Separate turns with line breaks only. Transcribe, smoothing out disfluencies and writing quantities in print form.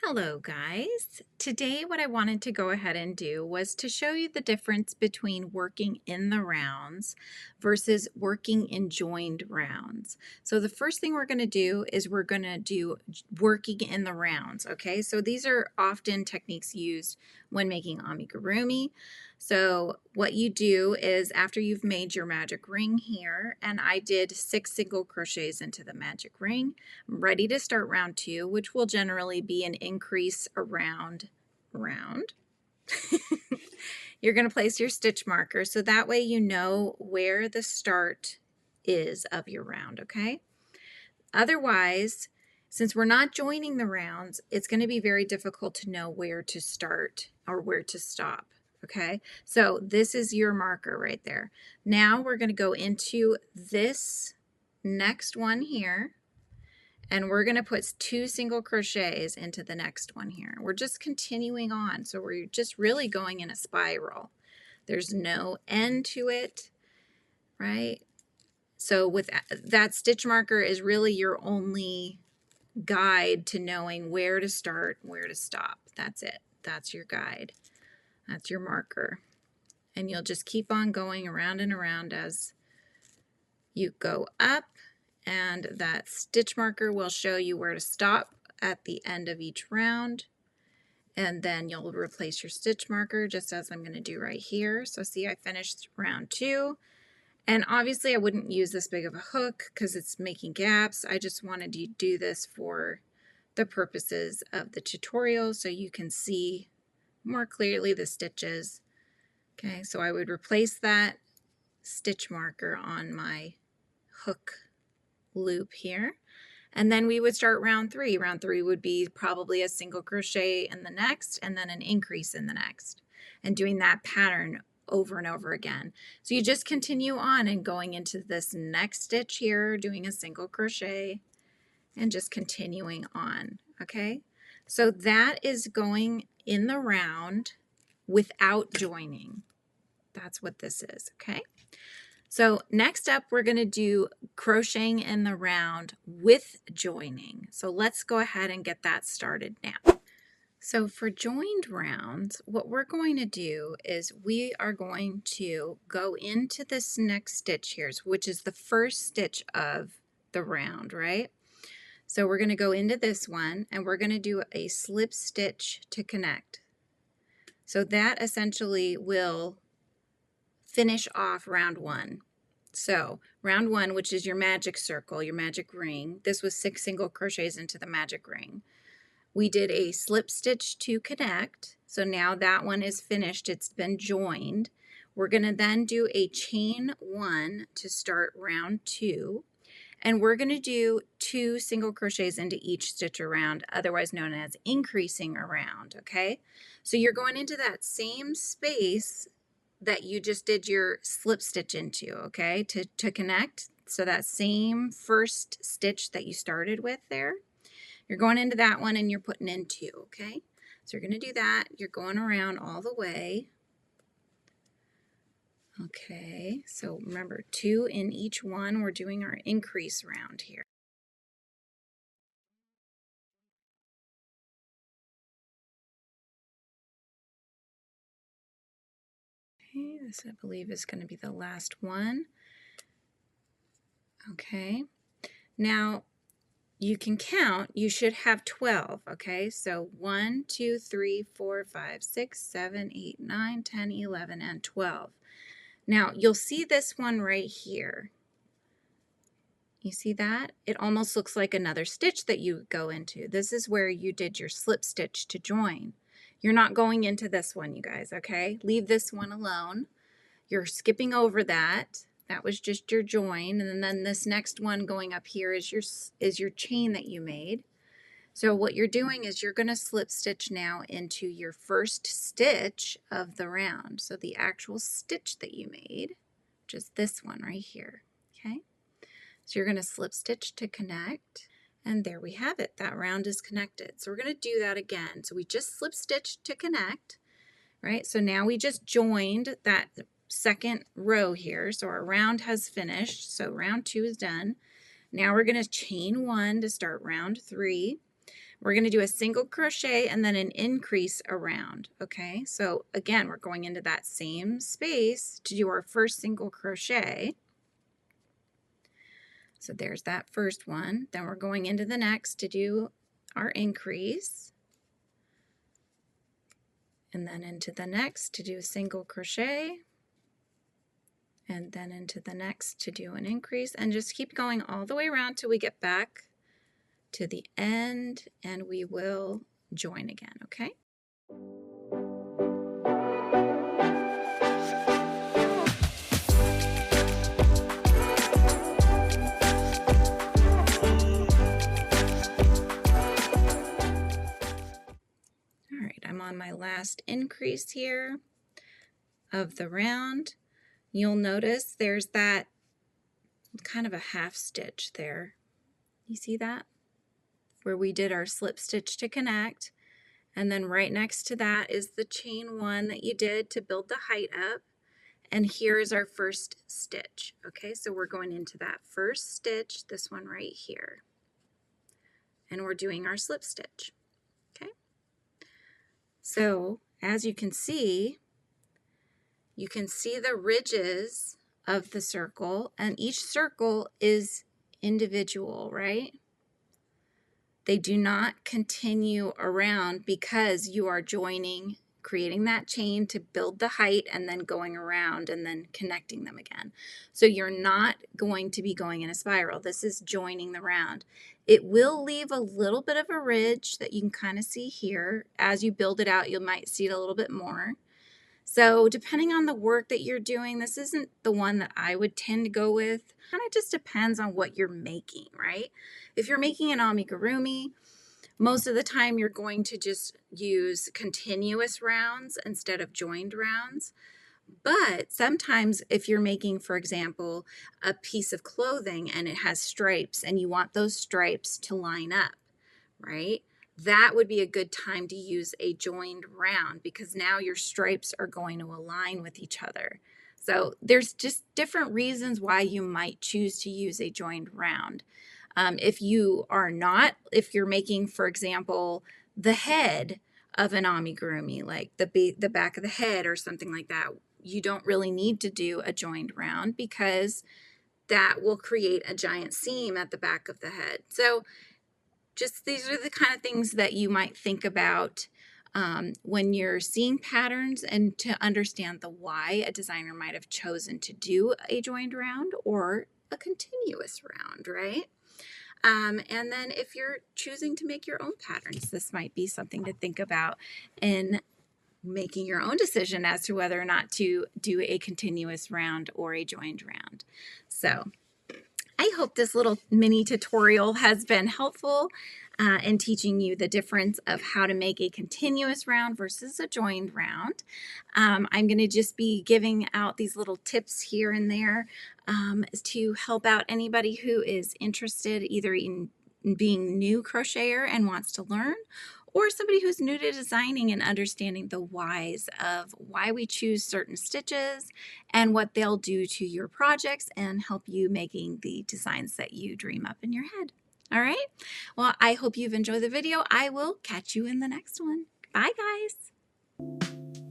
Hello guys. Today what I wanted to go ahead and do was to show you the difference between working in the rounds versus working in joined rounds. So the first thing we're going to do is we're going to do working in the rounds, okay? So these are often techniques used when making amigurumi. So what you do is after you've made your magic ring here, and I did 6 single crochets into the magic ring, I'm ready to start round 2, which will generally be an increase around round. You're going to place your stitch marker so that way you know where the start is of your round, okay? Otherwise, since we're not joining the rounds, it's going to be very difficult to know where to start or where to stop. Okay, so this is your marker right there. Now we're going to go into this next one here, and we're going to put 2 single crochets into the next one here. We're just continuing on, so we're just really going in a spiral. There's no end to it, right? So with that stitch marker is really your only guide to knowing where to start, where to stop. That's it. That's your guide. That's your marker. And you'll just keep on going around and around as you go up, and that stitch marker will show you where to stop at the end of each round. And then you'll replace your stitch marker just as I'm going to do right here. So see, I finished round 2. And obviously I wouldn't use this big of a hook because it's making gaps. I just wanted to do this for the purposes of the tutorial so you can see more clearly the stitches. Okay, so I would replace that stitch marker on my hook loop here. And then we would start round 3. Round 3 would be probably a single crochet in the next and then an increase in the next. And doing that pattern over and over again. So you just continue on and going into this next stitch here, doing a single crochet and just continuing on, okay? So that is going in the round without joining. That's what this is, okay? So next up, we're going to do crocheting in the round with joining. So let's go ahead and get that started now. So for joined rounds, what we're going to do is we are going to go into this next stitch here, which is the first stitch of the round, right? So we're going to go into this one and we're going to do a slip stitch to connect. So that essentially will finish off round 1. So round 1, which is your magic circle, your magic ring, this was 6 single crochets into the magic ring. We did a slip stitch to connect. So now that one is finished. It's been joined. We're going to then do a chain 1 to start round 2. And we're going to do 2 single crochets into each stitch around, otherwise known as increasing around, okay? So you're going into that same space that you just did your slip stitch into, okay, to connect. So that same first stitch that you started with there, you're going into that one and you're putting in 2, okay? So you're going to do that. You're going around all the way. Okay, so remember 2 in each one. We're doing our increase round here. Okay, this I believe is going to be the last one. Okay, now you can count. You should have 12, okay? So 1, 2, 3, 4, 5, 6, 7, 8, 9, 10, 11, and 12. Now you'll see this one right here. You see that? It almost looks like another stitch that you go into. This is where you did your slip stitch to join. You're not going into this one, you guys, okay? Leave this one alone. You're skipping over that. That was just your join. And then this next one going up here is your chain that you made. So what you're doing is you're going to slip stitch now into your first stitch of the round. So the actual stitch that you made, just this one right here, okay? So you're going to slip stitch to connect, and there we have it. That round is connected. So we're going to do that again. So we just slip stitch to connect, right? So now we just joined that second row here. So our round has finished. So round 2 is done. Now we're going to chain 1 to start round 3. we're going to do a single crochet and then an increase around. Okay, so again, we're going into that same space to do our first single crochet. So there's that first one. Then we're going into the next to do our increase, and then into the next to do a single crochet, and then into the next to do an increase, and just keep going all the way around till we get back to the end, and we will join again. Okay. All right, I'm on my last increase here of the round. You'll notice there's that kind of a half stitch there. You see that? Where we did our slip stitch to connect. And then right next to that is the chain one that you did to build the height up. And here is our first stitch. Okay, so we're going into that first stitch, this one right here. And we're doing our slip stitch. Okay. So as you can see the ridges of the circle, and each circle is individual, right? They do not continue around because you are joining, creating that chain to build the height and then going around and then connecting them again. So you're not going to be going in a spiral. This is joining the round. It will leave a little bit of a ridge that you can kind of see here. As you build it out, you might see it a little bit more. So depending on the work that you're doing, this isn't the one that I would tend to go with. Kind of just depends on what you're making, right? If you're making an amigurumi, most of the time you're going to just use continuous rounds instead of joined rounds. But sometimes if you're making, for example, a piece of clothing and it has stripes and you want those stripes to line up, right? That would be a good time to use a joined round because now your stripes are going to align with each other. So there's just different reasons why you might choose to use a joined round. If you're making, for example, the head of an amigurumi, like the back of the head or something like that, you don't really need to do a joined round because that will create a giant seam at the back of the head. So just these are the kind of things that you might think about when you're seeing patterns and to understand the why a designer might have chosen to do a joined round or a continuous round, right? And then if you're choosing to make your own patterns, this might be something to think about in making your own decision as to whether or not to do a continuous round or a joined round. So I hope this little mini tutorial has been helpful in teaching you the difference of how to make a continuous round versus a joined round. I'm going to just be giving out these little tips here and there to help out anybody who is interested either in being new crocheter and wants to learn, or somebody who's new to designing and understanding the whys of why we choose certain stitches and what they'll do to your projects and help you making the designs that you dream up in your head. All right. Well, I hope you've enjoyed the video. I will catch you in the next one. Bye, guys.